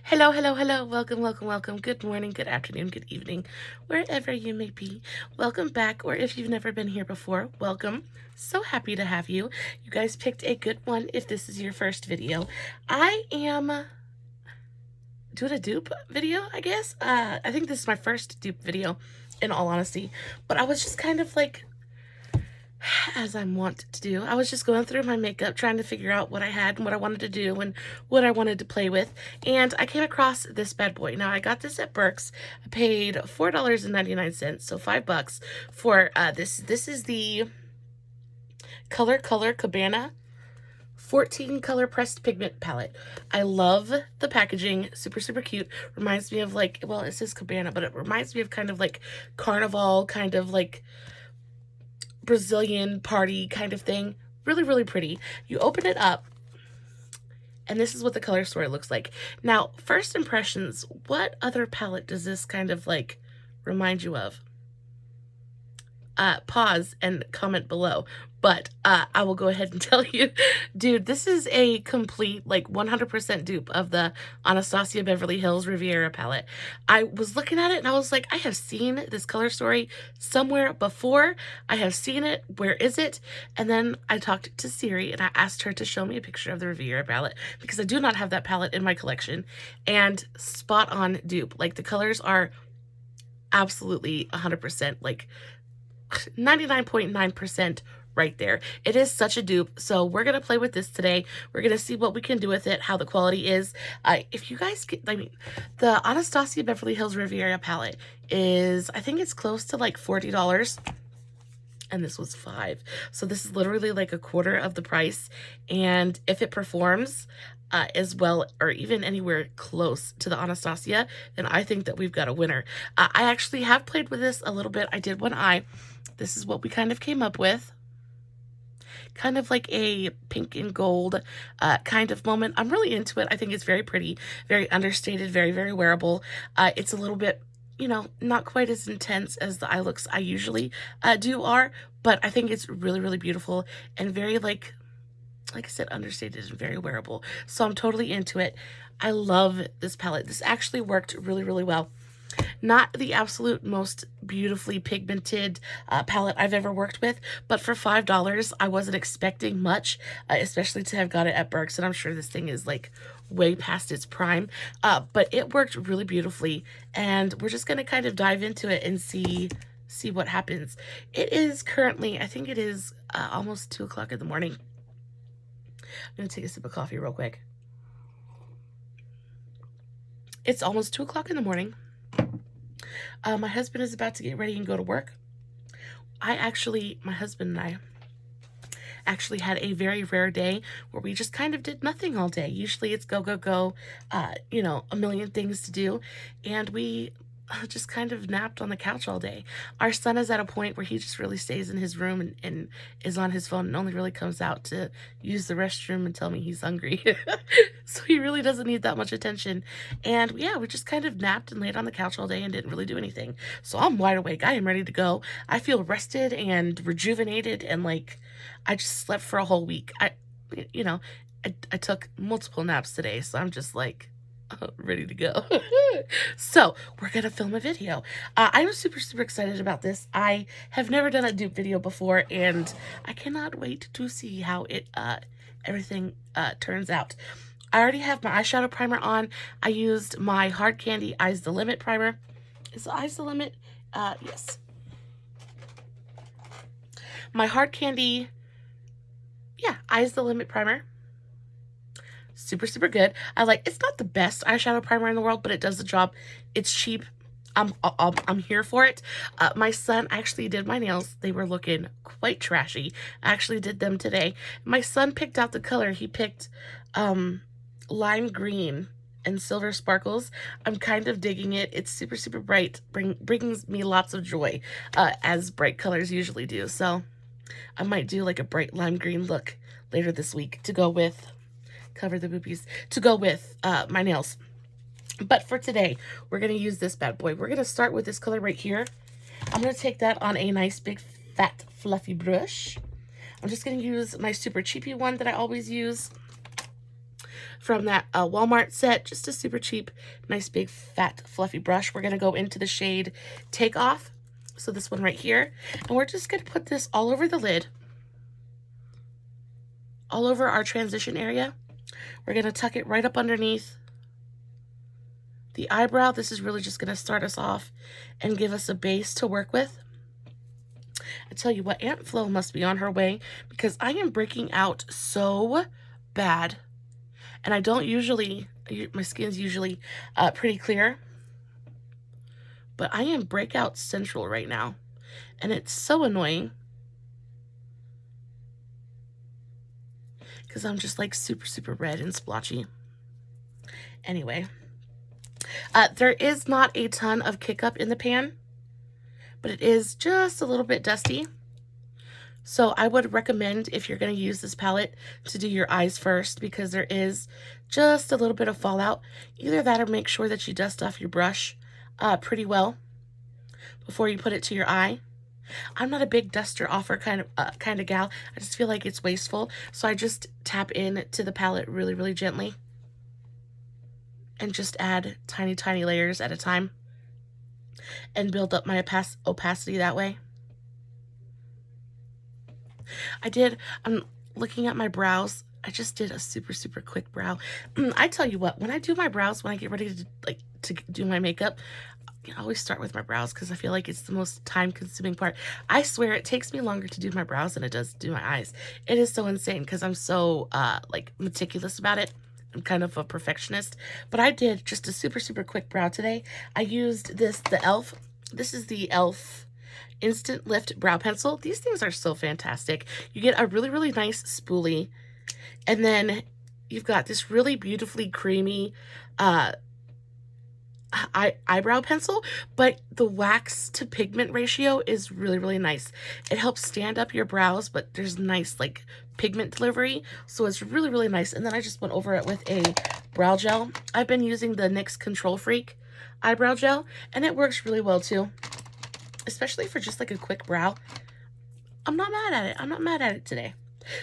Hello, hello, hello. Welcome, welcome, welcome. Good morning, good afternoon, good evening, wherever you may be. Welcome back, or if you've never been here before, welcome. So happy to have you. You guys picked a good one if this is your first video. I am doing a dupe video, I guess. I think this is my first dupe video, in all honesty. But I was just kind of like, as I'm wont to do, I was just going through my makeup, trying to figure out what I had and what I wanted to do and what I wanted to play with. And I came across this bad boy. Now, I got this at Burke's. I paid $4.99, so $5 for this. This is the Color Cabana 14 color pressed pigment palette. I love the packaging. Super, super cute. Reminds me of like, well, it says Cabana, but it reminds me of kind of like Carnival, kind of like Brazilian party kind of thing. Really, really pretty. You open it up, and this is what the color story looks like. Now, first impressions, what other palette does this kind of like remind you of? Pause and comment below. But I will go ahead and tell you, dude, this is a complete, like, 100% dupe of the Anastasia Beverly Hills Riviera palette. I was looking at it and I was like, I have seen this color story somewhere before. I have seen it. Where is it? And then I talked to Siri and I asked her to show me a picture of the Riviera palette because I do not have that palette in my collection. And spot on dupe. Like, the colors are absolutely 100%, like 99.9% right there. It is such a dupe. So we're going to play with this today. We're going to see what we can do with it, how the quality is. If you guys get, I mean, the Anastasia Beverly Hills Riviera palette is, I think it's close to like $40. And this was $5. So this is literally like a quarter of the price. And if it performs as well, or even anywhere close to the Anastasia, then I think that we've got a winner. I actually have played with this a little bit. I did one eye. This is what we kind of came up with. Kind of like a pink and gold kind of moment. I'm really into it. I think it's very pretty, very understated, very, very wearable. It's a little bit, you know, not quite as intense as the eye looks I usually are, but I think it's really, really beautiful and very, like I said, understated and very wearable. So I'm totally into it. I love this palette. This actually worked really, really well. Not the absolute most beautifully pigmented palette I've ever worked with, but for $5, I wasn't expecting much, especially to have got it at Burke's, and I'm sure this thing is like way past its prime, but it worked really beautifully, and we're just going to kind of dive into it and see what happens. It is currently, I think it is almost 2 o'clock in the morning. I'm going to take a sip of coffee real quick. It's almost 2 o'clock in the morning. My husband is about to get ready and go to work. My husband and I actually had a very rare day where we just kind of did nothing all day. Usually it's go, go, go, you know, a million things to do. And we just kind of napped on the couch all day. Our son is at a point where he just really stays in his room and is on his phone and only really comes out to use the restroom and tell me he's hungry. So he really doesn't need that much attention. And yeah, we just kind of napped and laid on the couch all day and didn't really do anything. So I'm wide awake. I am ready to go. I feel rested and rejuvenated, and like I just slept for a whole week. I took multiple naps today, so I'm just like ready to go. So we're gonna film a video. I'm super, super excited about this. I have never done a dupe video before, and I cannot wait to see how it everything turns out. I already have my eyeshadow primer on. I used my Hard Candy Eyes the Limit primer. Is the Eyes the Limit? Yes. My Hard Candy, yeah, Eyes the Limit primer. Super, super good. It's not the best eyeshadow primer in the world, but it does the job. It's cheap. I'm here for it. My son actually did my nails. They were looking quite trashy. I actually did them today. My son picked out the color. He picked lime green and silver sparkles. I'm kind of digging it. It's super, super bright. Brings me lots of joy, as bright colors usually do. So I might do like a bright lime green look later this week to go with, cover the boobies, to go with my nails. But for today, we're going to use this bad boy. We're going to start with this color right here. I'm going to take that on a nice big fat fluffy brush. I'm just going to use my super cheapy one that I always use. from that Walmart set. Just a super cheap, nice big fat fluffy brush. We're going to go into the shade Take Off. So this one right here. And we're just going to put this all over the lid. All over our transition area. We're going to tuck it right up underneath the eyebrow. This is really just going to start us off and give us a base to work with. I tell you what, Aunt Flo must be on her way because I am breaking out so bad. And I don't usually, my skin's usually pretty clear. But I am breakout central right now. And it's so annoying. Because I'm just like super, super red and splotchy. Anyway. There is not a ton of kick up in the pan. But it is just a little bit dusty. So I would recommend, if you're going to use this palette, to do your eyes first, because there is just a little bit of fallout. Either that or make sure that you dust off your brush pretty well before you put it to your eye. I'm not a big duster offer kind of gal. I just feel like it's wasteful. So I just tap in to the palette really, really gently. And just add tiny, tiny layers at a time. And build up my opacity that way. I'm looking at my brows. I just did a super, super quick brow. I tell you what, when I do my brows, when I get ready to do my makeup, I always start with my brows because I feel like it's the most time-consuming part. I swear it takes me longer to do my brows than it does to do my eyes. It is so insane because I'm so meticulous about it. I'm kind of a perfectionist, but I did just a super, super quick brow today. I used the e.l.f. This is the e.l.f. Instant Lift Brow Pencil. These things are so fantastic. You get a really, really nice spoolie, and then you've got this really beautifully creamy eyebrow pencil, but the wax to pigment ratio is really, really nice. It helps stand up your brows, but there's nice pigment delivery, so it's really, really nice. And then I just went over it with a brow gel. I've been using the NYX Control Freak eyebrow gel, and it works really well too, especially for just a quick brow. I'm not mad at it. I'm not mad at it today.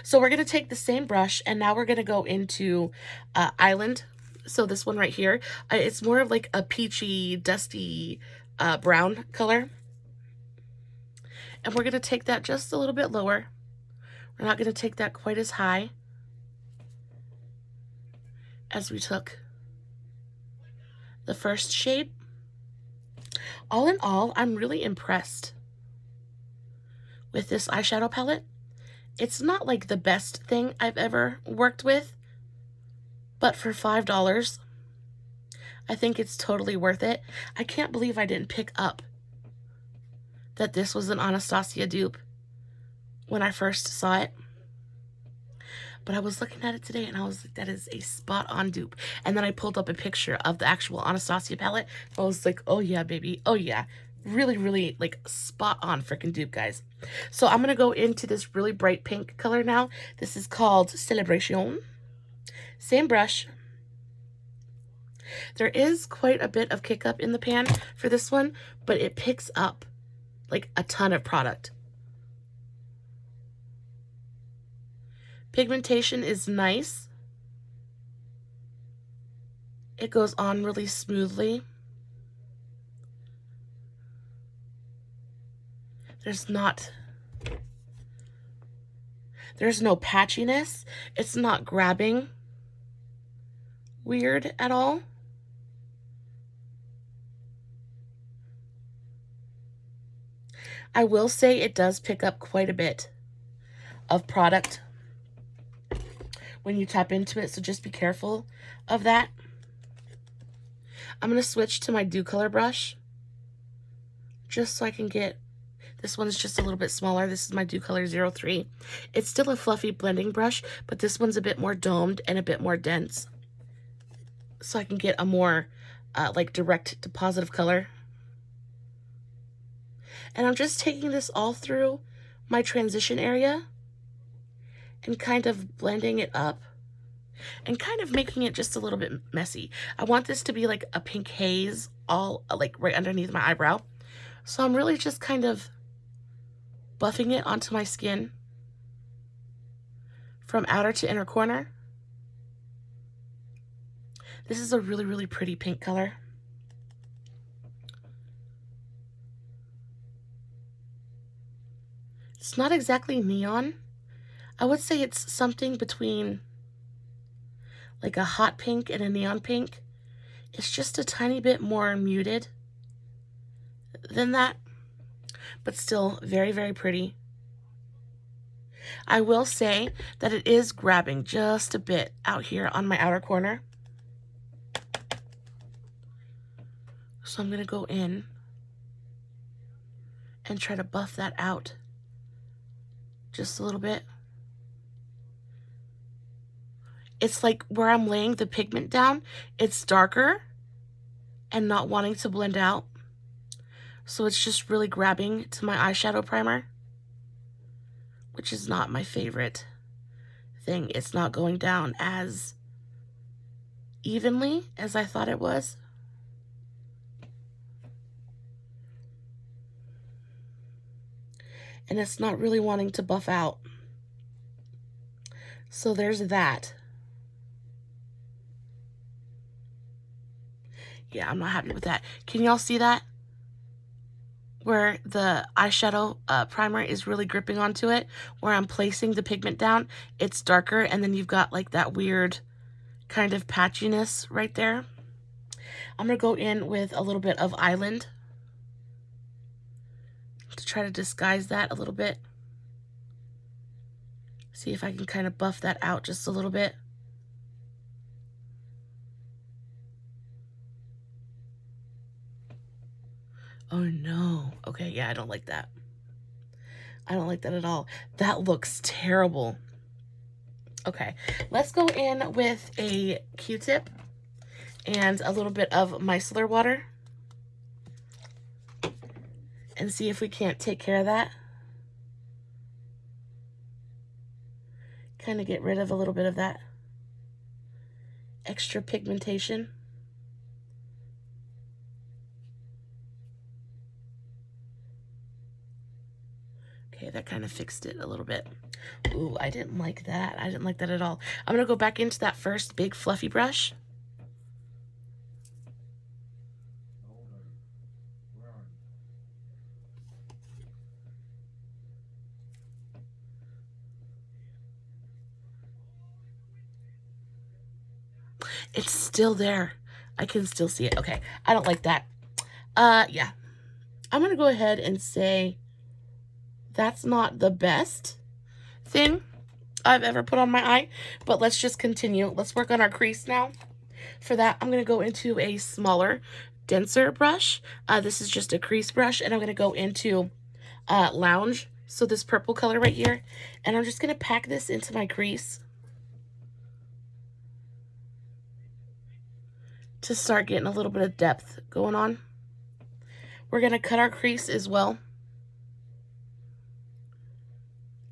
So we're going to take the same brush, and now we're going to go into Island. So this one right here, it's more of a peachy, dusty brown color. And we're going to take that just a little bit lower. We're not going to take that quite as high as we took the first shade. All in all, I'm really impressed with this eyeshadow palette. It's not the best thing I've ever worked with, but for $5, I think it's totally worth it. I can't believe I didn't pick up that this was an Anastasia dupe when I first saw it. But I was looking at it today and I was like, that is a spot-on dupe. And then I pulled up a picture of the actual Anastasia palette. I was like, oh yeah, baby. Oh yeah. Really, really spot-on freaking dupe, guys. So I'm going to go into this really bright pink color now. This is called Celebration. Same brush. There is quite a bit of kick up in the pan for this one, but it picks up a ton of product. Pigmentation is nice. It goes on really smoothly. There's no patchiness. It's not grabbing weird at all. I will say it does pick up quite a bit of product when you tap into it, so just be careful of that. I'm going to switch to my Dew Color brush just so I can get, this one's just a little bit smaller. This is my Dew Color 03. It's still a fluffy blending brush, but this one's a bit more domed and a bit more dense, so I can get a more direct to positive color. And I'm just taking this all through my transition area and kind of blending it up and kind of making it just a little bit messy. I want this to be a pink haze all right underneath my eyebrow. So I'm really just kind of buffing it onto my skin from outer to inner corner. This is a really, really pretty pink color. It's not exactly neon. I would say it's something between like a hot pink and a neon pink. It's just a tiny bit more muted than that, but still very, very pretty. I will say that it is grabbing just a bit out here on my outer corner. So I'm going to go in and try to buff that out just a little bit. It's like where I'm laying the pigment down, it's darker and not wanting to blend out. So it's just really grabbing to my eyeshadow primer, which is not my favorite thing. It's not going down as evenly as I thought it was. And it's not really wanting to buff out. So there's that. Yeah, I'm not happy with that. Can y'all see that? Where the eyeshadow primer is really gripping onto it, where I'm placing the pigment down, it's darker, and then you've got like that weird kind of patchiness right there. I'm going to go in with a little bit of Island to try to disguise that a little bit. See if I can kind of buff that out just a little bit. Oh no. Okay, yeah, I don't like that. I don't like that at all. That looks terrible. Okay, let's go in with a Q-tip and a little bit of micellar water and see if we can't take care of that. Kind of get rid of a little bit of that extra pigmentation. Okay, that kind of fixed it a little bit. Ooh, I didn't like that. I didn't like that at all. I'm going to go back into that first big fluffy brush. It's still there. I can still see it. Okay, I don't like that. Yeah. I'm going to go ahead and say that's not the best thing I've ever put on my eye, but let's just continue. Let's work on our crease now. For that, I'm going to go into a smaller, denser brush. This is just a crease brush, and I'm going to go into Lounge, so this purple color right here, and I'm just going to pack this into my crease to start getting a little bit of depth going on. We're going to cut our crease as well.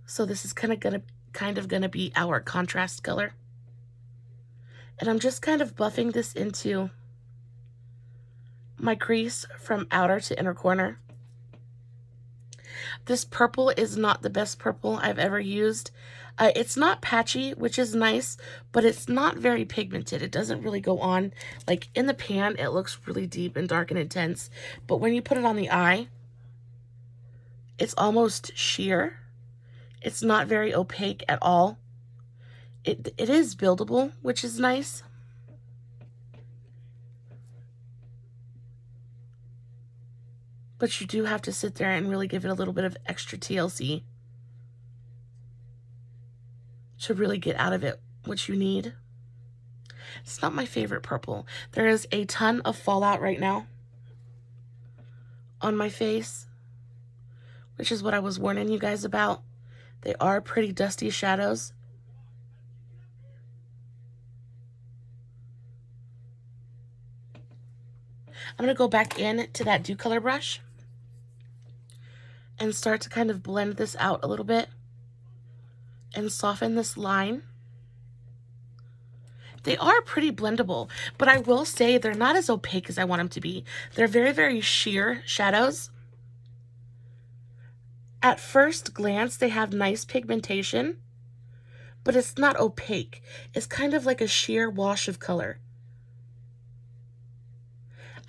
So this is kind of gonna be our contrast color. And I'm just kind of buffing this into my crease from outer to inner corner. This purple is not the best purple I've ever used. It's not patchy, which is nice, but it's not very pigmented. It doesn't really go on. Like in the pan, it looks really deep and dark and intense. But when you put it on the eye, it's almost sheer. It's not very opaque at all. It is buildable, which is nice. But you do have to sit there and really give it a little bit of extra TLC to really get out of it what you need. It's not my favorite purple. There is a ton of fallout right now on my face, which is what I was warning you guys about. They are pretty dusty shadows. I'm going to go back in to that Dew Color brush and start to kind of blend this out a little bit and soften this line. They are pretty blendable, but I will say they're not as opaque as I want them to be. They're very, very sheer shadows. At first glance, they have nice pigmentation, but it's not opaque. It's kind of like a sheer wash of color.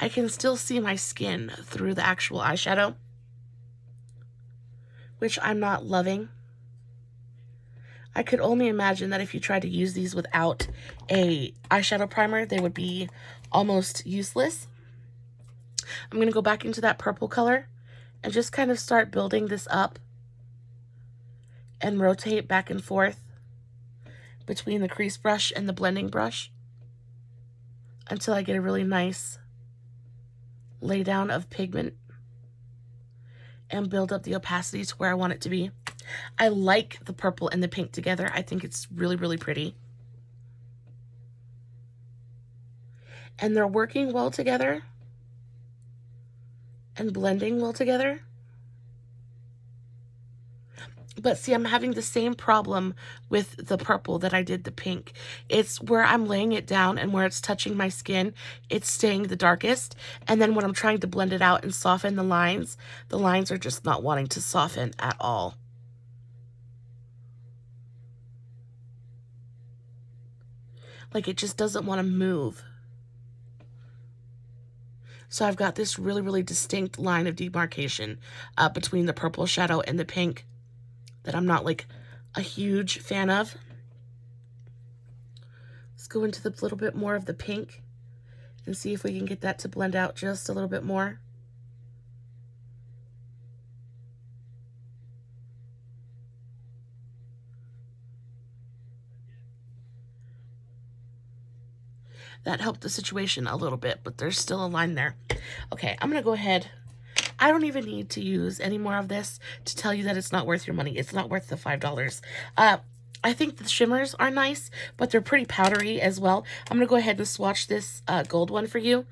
I can still see my skin through the actual eyeshadow, which I'm not loving. I could only imagine that if you tried to use these without a eyeshadow primer, they would be almost useless. I'm going to go back into that purple color and just kind of start building this up and rotate back and forth between the crease brush and the blending brush until I get a really nice lay down of pigment and build up the opacity to where I want it to be. I like the purple and the pink together. I think it's really, really pretty. And they're working well together and blending well together. But see, I'm having the same problem with the purple that I did the pink. It's where I'm laying it down and where it's touching my skin, it's staying the darkest. And then when I'm trying to blend it out and soften the lines are just not wanting to soften at all. Like, it just doesn't want to move. So I've got this really, really distinct line of demarcation between the purple shadow and the pink that I'm not like a huge fan of. Let's go into the little bit more of the pink and see if we can get that to blend out just a little bit more. That helped the situation a little bit, but there's still a line there. Okay, I'm gonna go ahead. I don't even need to use any more of this to tell you that it's not worth your money. It's not worth the $5. I think the shimmers are nice, but they're pretty powdery as well. I'm gonna go ahead and swatch this gold one for you.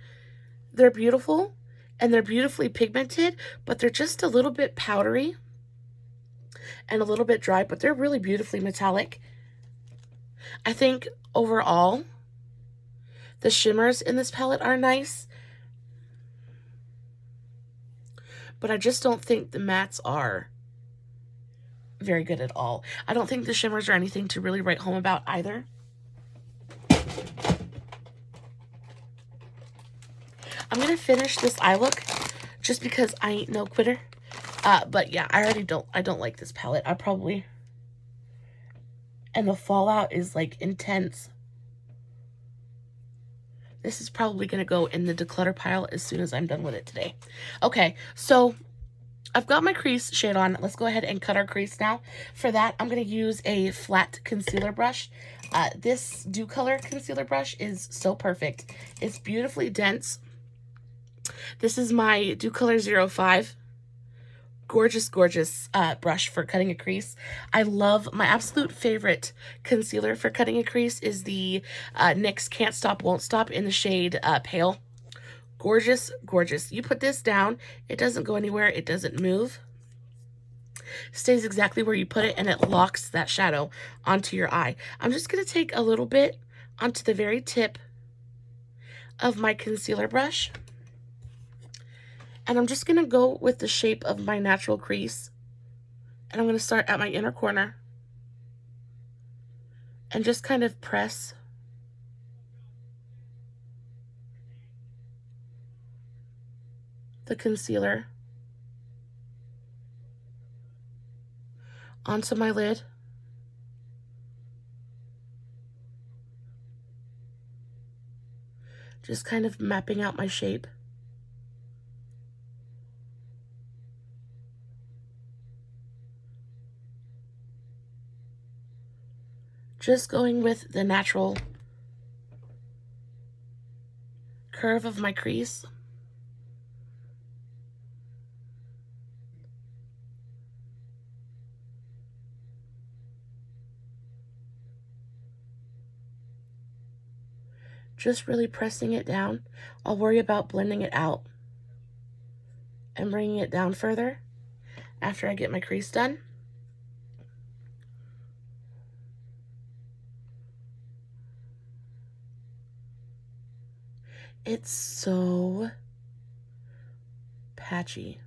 They're beautiful, and they're beautifully pigmented, but they're just a little bit powdery and a little bit dry, but they're really beautifully metallic. I think overall, the shimmers in this palette are nice, but I just don't think the mattes are very good at all. I don't think the shimmers are anything to really write home about either. I'm going to finish this eye look just because I ain't no quitter. But yeah, I don't like this palette. And the fallout is like intense. This is probably going to go in the declutter pile as soon as I'm done with it today. Okay, so I've got my crease shade on. Let's go ahead and cut our crease now. For that, I'm going to use a flat concealer brush. This Dew Color concealer brush is so perfect. It's beautifully dense. This is my Dew Color 05. Gorgeous, gorgeous brush for cutting a crease. I love, my absolute favorite concealer for cutting a crease is the NYX Can't Stop, Won't Stop in the shade Pale. Gorgeous, gorgeous. You put this down, it doesn't go anywhere, it doesn't move. Stays exactly where you put it, and it locks that shadow onto your eye. I'm just going to take a little bit onto the very tip of my concealer brush. And I'm just going to go with the shape of my natural crease. And I'm going to start at my inner corner. And just kind of press the concealer onto my lid. Just kind of mapping out my shape. Just going with the natural curve of my crease. Just really pressing it down. I'll worry about blending it out and bringing it down further after I get my crease done. It's so patchy.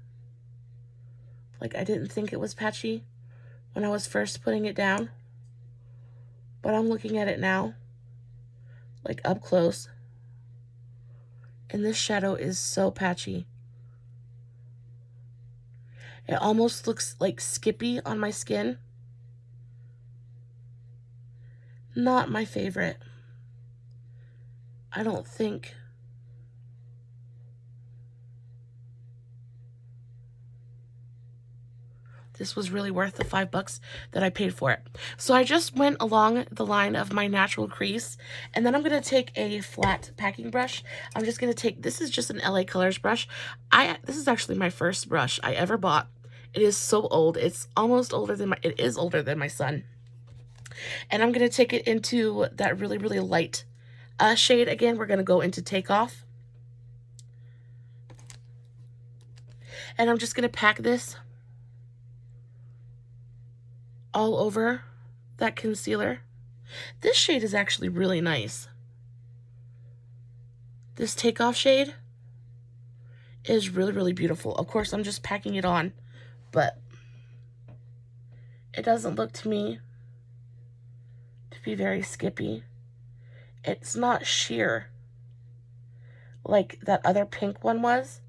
Like, I didn't think it was patchy when I was first putting it down, but I'm looking at it now, like up close, And this shadow is so patchy. It almost looks like Skippy on my skin. Not my favorite. I don't think. This was really worth the $5 that I paid for it. So I just went along the line of my natural crease, and then I'm going to take a flat packing brush. I'm just going to take, this is just an LA Colors brush. This is actually my first brush I ever bought. It is so old. It's almost older than it is older than my son. And I'm going to take it into that really, really light shade. Again, we're going to go into Takeoff. And I'm just going to pack this all over that concealer. This shade is actually really nice. This Takeoff shade is really, really beautiful. Of course, I'm just packing it on, but it doesn't look to me to be very Skippy. It's not sheer like that other pink one was.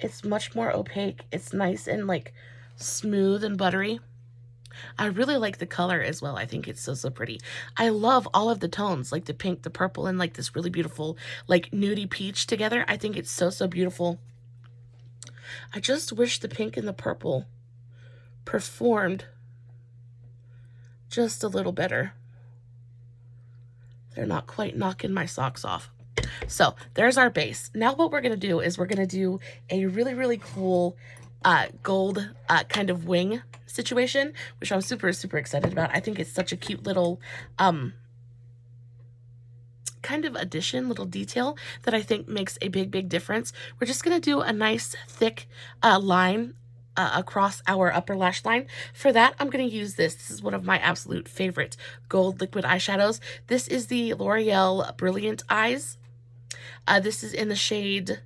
It's much more opaque. It's nice and like smooth and buttery. I really like the color as well. I think it's so, so pretty. I love all of the tones, like the pink, the purple, and like this really beautiful, like nudie peach together. I think it's so, so beautiful. I just wish the pink and the purple performed just a little better. They're not quite knocking my socks off. So there's our base. Now what we're going to do is we're going to do a really, really cool gold kind of wing situation, which I'm super, super excited about. I think it's such a cute little kind of addition, little detail that I think makes a big, big difference. We're just going to do a nice thick line across our upper lash line. For that, I'm going to use this. This is one of my absolute favorite gold liquid eyeshadows. This is the L'Oreal Brilliant Eyes. This is in the shade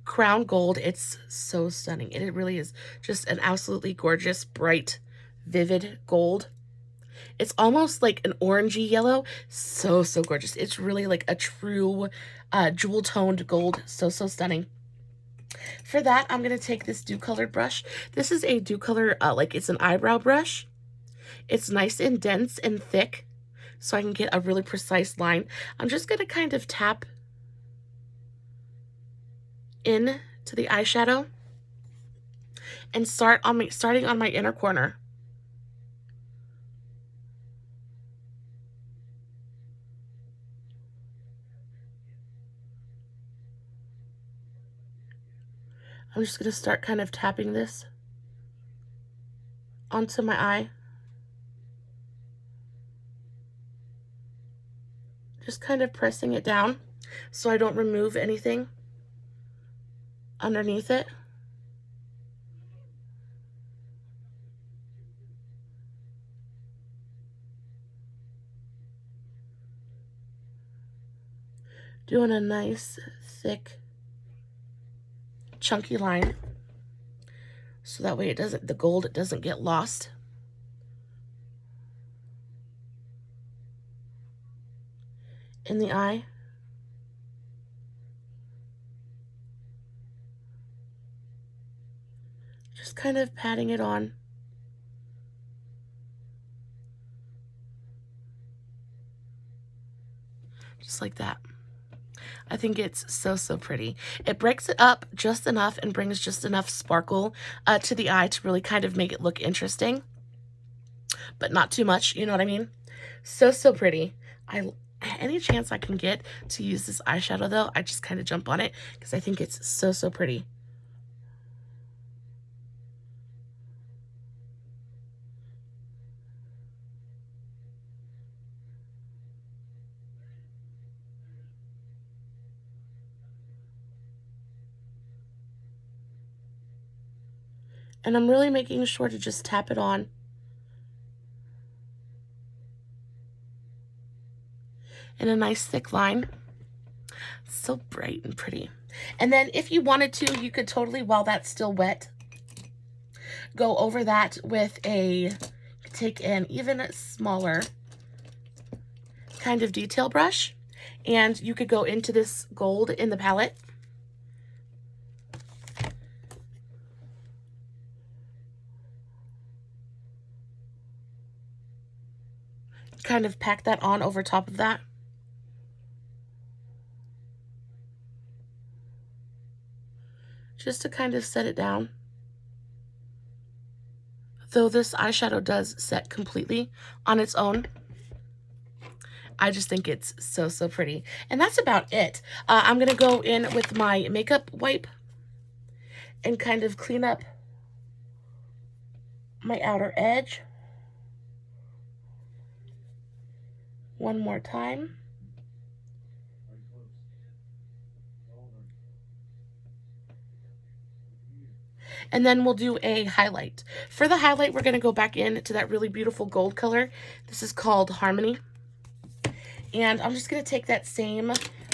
Crown Gold. It's so stunning. It really is just an absolutely gorgeous, bright, vivid gold. It's almost like an orangey yellow. So, so gorgeous. It's really like a true jewel-toned gold. So, so stunning. For that, I'm going to take this Dew Colored brush. This is a Dew Color, like it's an eyebrow brush. It's nice and dense and thick, so I can get a really precise line. I'm just going to kind of tap in to the eyeshadow and starting on my inner corner. I'm just going to start kind of tapping this onto my eye. Just kind of pressing it down so I don't remove anything underneath it. Doing a nice, thick, chunky line so that way the gold doesn't get lost. In the eye. Just kind of patting it on. Just like that. I think it's so, so pretty. It breaks it up just enough and brings just enough sparkle to the eye to really kind of make it look interesting, but not too much, you know what I mean? So, so pretty. Any chance I can get to use this eyeshadow though, I just kind of jump on it because I think it's so, so pretty. And I'm really making sure to just tap it on. In a nice thick line. So bright and pretty. And then if you wanted to, you could totally, while that's still wet, go over that with take an even smaller kind of detail brush And you could go into this gold in the palette. Kind of pack that on over top of that. Just to kind of set it down. Though this eyeshadow does set completely on its own, I just think it's so, so pretty. And that's about it. I'm going to go in with my makeup wipe and kind of clean up my outer edge one more time. And then we'll do a highlight. For the highlight, we're going to go back into that really beautiful gold color. This is called Harmony. And I'm just going to take that same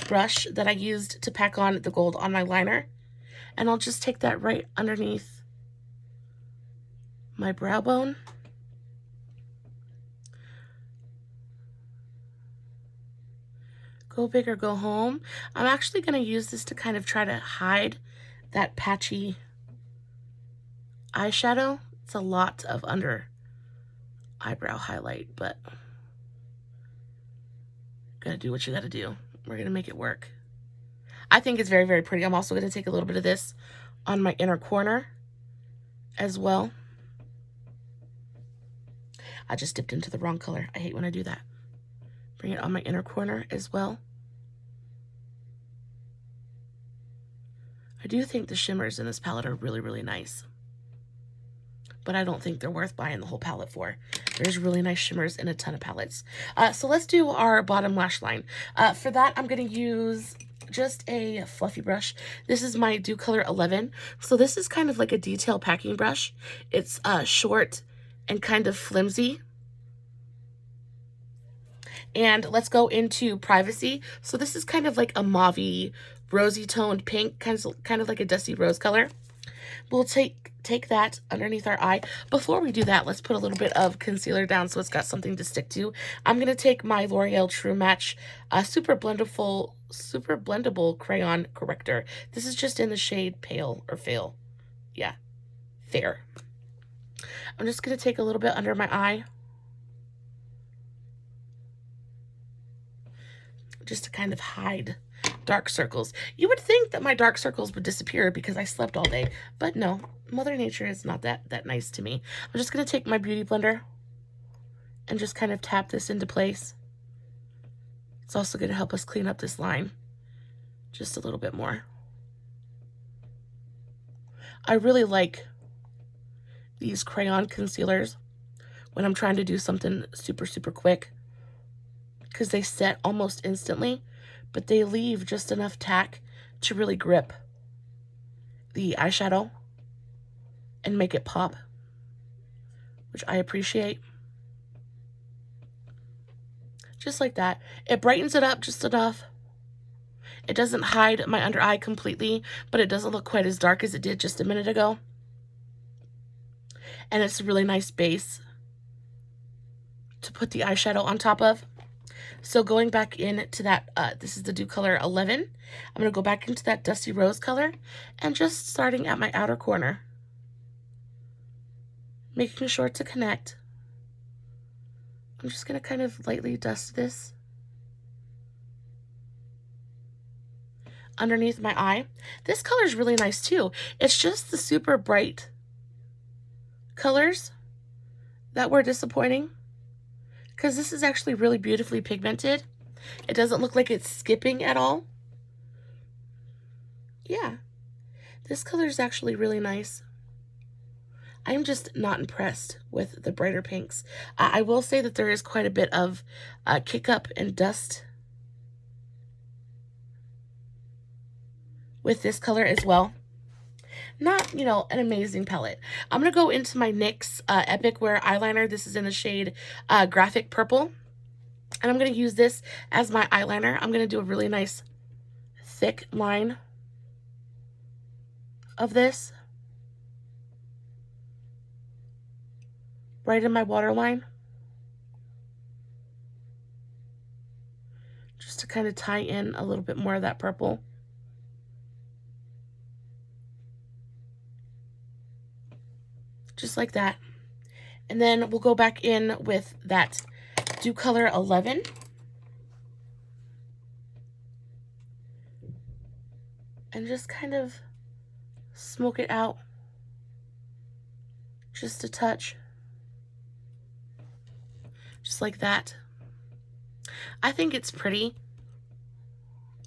brush that I used to pack on the gold on my liner, and I'll just take that right underneath my brow bone. Go big or go home. I'm actually going to use this to kind of try to hide that patchy eyeshadow. It's a lot of under eyebrow highlight, but gotta do what you gotta do. We're gonna make it work. I think it's very, very pretty. I'm also gonna take a little bit of this on my inner corner as well. I just dipped into the wrong color. I hate when I do that. Bring it on my inner corner as well. I do think the shimmers in this palette are really, really nice, but I don't think they're worth buying the whole palette for. There's really nice shimmers in a ton of palettes. So let's do our bottom lash line. For that, I'm going to use just a fluffy brush. This is my Dew Color 11. So this is kind of like a detail packing brush. It's short and kind of flimsy. And let's go into Privacy. So this is kind of like a mauve-y, rosy toned pink, kind of like a dusty rose color. We'll take that underneath our eye. Before we do that, let's put a little bit of concealer down so it's got something to stick to. I'm going to take my L'Oreal True Match Super Blendable Crayon Corrector. This is just in the shade Pale or Fail. Yeah, Fair. I'm just going to take a little bit under my eye, just to kind of hide dark circles. You would think that my dark circles would disappear because I slept all day, but no, Mother Nature is not that nice to me. I'm just going to take my beauty blender and just kind of tap this into place. It's also going to help us clean up this line just a little bit more. I really like these crayon concealers when I'm trying to do something super, super quick, because they set almost instantly, but they leave just enough tack to really grip the eyeshadow and make it pop, which I appreciate. Just like that. It brightens it up just enough. It doesn't hide my under eye completely, but it doesn't look quite as dark as it did just a minute ago. And it's a really nice base to put the eyeshadow on top of. So going back into that, this is the Dew Color 11. I'm going to go back into that Dusty Rose color and just starting at my outer corner, making sure to connect. I'm just going to kind of lightly dust this underneath my eye. This color is really nice too. It's just the super bright colors that were disappointing, because this is actually really beautifully pigmented. It doesn't look like it's skipping at all. Yeah, this color is actually really nice. I'm just not impressed with the brighter pinks. I will say that there is quite a bit of kick up and dust with this color as well. Not, you know, an amazing palette. I'm going to go into my NYX Epic Wear eyeliner. This is in the shade Graphic Purple. And I'm going to use this as my eyeliner. I'm going to do a really nice thick line of this right in my waterline. just to kind of tie in a little bit more of that purple. Just like that. And then we'll go back in with that Dupe Color 11. And just kind of smoke it out. Just a touch. Just like that. I think it's pretty.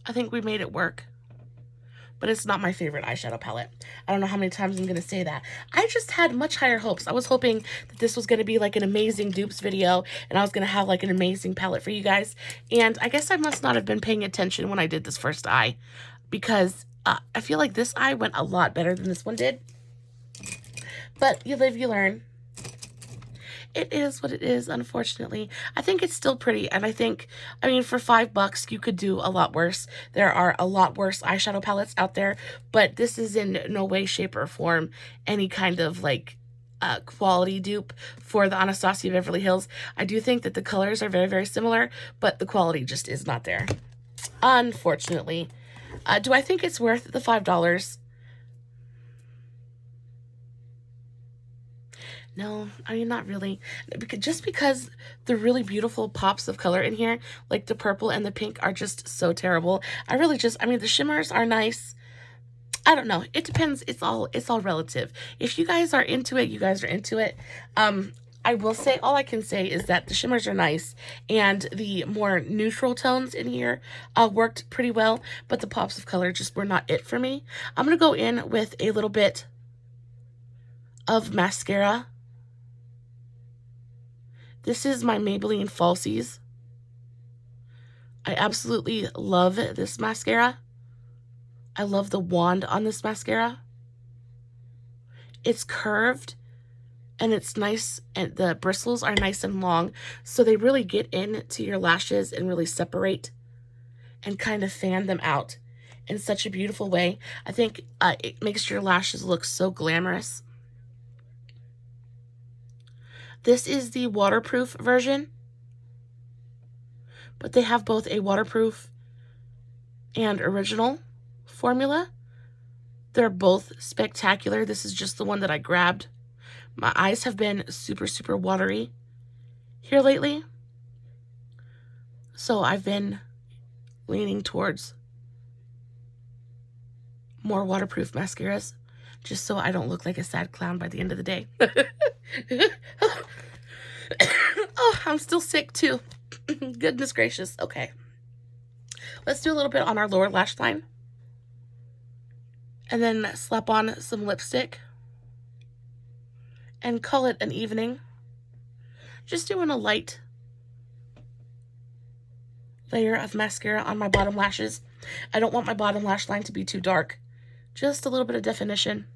I think we made it work. But it's not my favorite eyeshadow palette. I don't know how many times I'm going to say that. I just had much higher hopes. I was hoping that this was going to be like an amazing dupes video, and I was going to have like an amazing palette for you guys. And I guess I must not have been paying attention when I did this first eye, because I feel like this eye went a lot better than this one did. But you live, you learn. It is what it is, unfortunately. I think it's still pretty, and I think, I mean, for $5, you could do a lot worse. There are a lot worse eyeshadow palettes out there, but this is in no way, shape, or form any kind of, like, quality dupe for the Anastasia Beverly Hills. I do think that the colors are very, very similar, but the quality just is not there, unfortunately. Do I think it's worth the $5? No, I mean, not really. Just because the really beautiful pops of color in here, like the purple and the pink, are just so terrible. I mean, the shimmers are nice. I don't know. It depends. It's all relative. If you guys are into it, you guys are into it. I will say, all I can say is that the shimmers are nice, and the more neutral tones in here worked pretty well, but the pops of color just were not it for me. I'm going to go in with a little bit of mascara. This is my Maybelline Falsies. I absolutely love this mascara. I love the wand on this mascara. It's curved and it's nice, and the bristles are nice and long, so they really get into your lashes and really separate and kind of fan them out in such a beautiful way. I think it makes your lashes look so glamorous. This is the waterproof version, but they have both a waterproof and original formula. They're both spectacular. This is just the one that I grabbed. My eyes have been super, super watery here lately, so I've been leaning towards more waterproof mascaras, just so I don't look like a sad clown by the end of the day. Oh, I'm still sick too. Goodness gracious. Okay. Let's do a little bit on our lower lash line. And then slap on some lipstick. And call it an evening. Just doing a light layer of mascara on my bottom lashes. I don't want my bottom lash line to be too dark. Just a little bit of definition.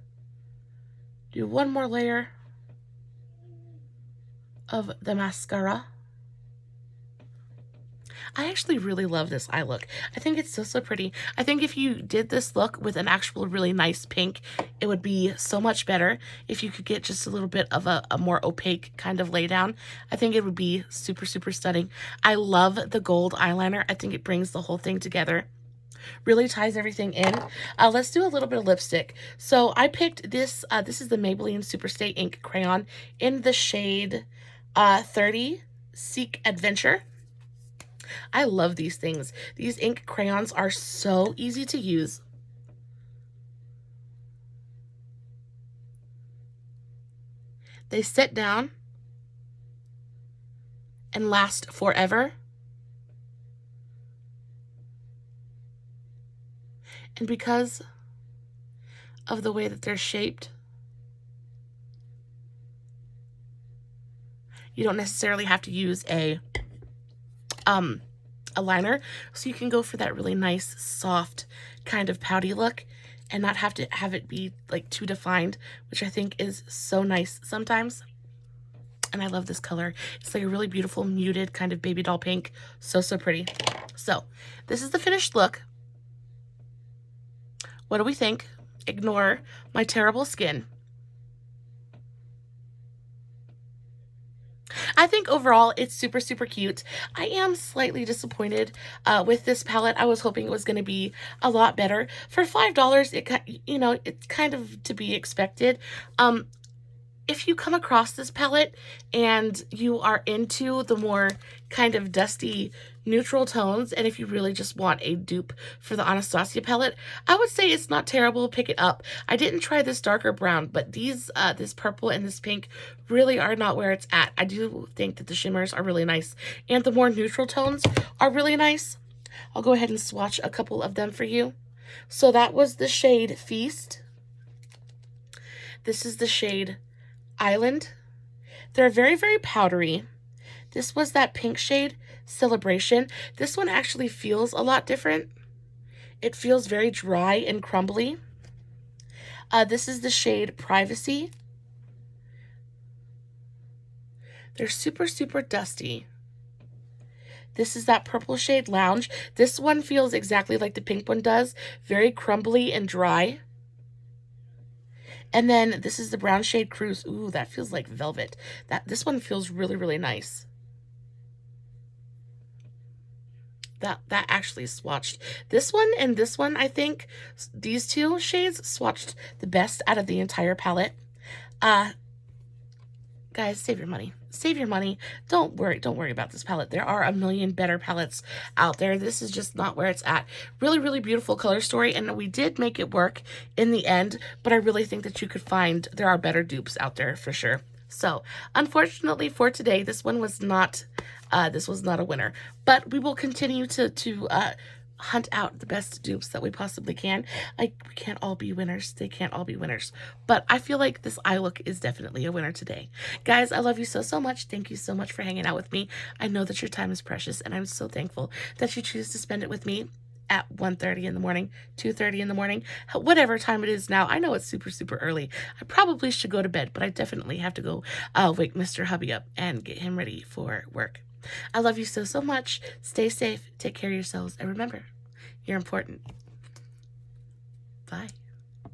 Do one more layer of the mascara. I actually really love this eye look. I think it's so pretty. I think if you did this look with an actual really nice pink, it would be so much better. If you could get just a little bit of a more opaque kind of lay down, I think it would be super, super stunning. I love the gold eyeliner. I think it brings the whole thing together. Really ties everything in. Let's do a little bit of lipstick. So I picked this. This is the Maybelline Superstay Ink Crayon in the shade 30 Seek Adventure. I love these things. These ink crayons are so easy to use. They sit down and last forever. And because of the way that they're shaped, you don't necessarily have to use a liner, so you can go for that really nice, soft, kind of pouty look and not have to have it be like too defined, which I think is so nice sometimes. And I love this color. It's like a really beautiful, muted kind of baby doll pink. So, so pretty. So, this is the finished look. What do we think? Ignore my terrible skin. I think overall it's super, super cute. I am slightly disappointed with this palette. I was hoping it was going to be a lot better. For $5, you know, it's kind of to be expected. If you come across this palette and you are into the more kind of dusty neutral tones, and if you really just want a dupe for the Anastasia palette, I would say it's not terrible. Pick it up. I didn't try this darker brown, but these this purple and this pink really are not where it's at. I do think that the shimmers are really nice, and the more neutral tones are really nice. I'll go ahead and swatch a couple of them for you. So that was the shade Feast. This is the shade Island. They're very, very powdery. This was that pink shade, Celebration. This one actually feels a lot different. It feels very dry and crumbly. This is the shade Privacy. They're super, super dusty. This is that purple shade Lounge. This one feels exactly like the pink one does. Very crumbly and dry. And then this is the brown shade Cruise. Ooh, that feels like velvet. This one feels really, really nice. That actually swatched. This one and this one, I think these two shades swatched the best out of the entire palette. Guys, save your money. Save your money. Don't worry about this palette. There are a million better palettes out there. This is just not where it's at. Really, really beautiful color story, and we did make it work in the end, but I really think that you could find there are better dupes out there for sure. So, unfortunately for today, this was not a winner, but we will continue to hunt out the best dupes that we possibly can. We can't all be winners. They can't all be winners. But I feel like this eye look is definitely a winner today. Guys, I love you so, so much. Thank you so much for hanging out with me. I know that your time is precious, and I'm so thankful that you choose to spend it with me at 1:30 in the morning, 2:30 in the morning, whatever time it is now. I know it's super, super early. I probably should go to bed, but I definitely have to go wake Mr. Hubby up and get him ready for work. I love you so, so much. Stay safe. Take care of yourselves. And remember, you're important. Bye.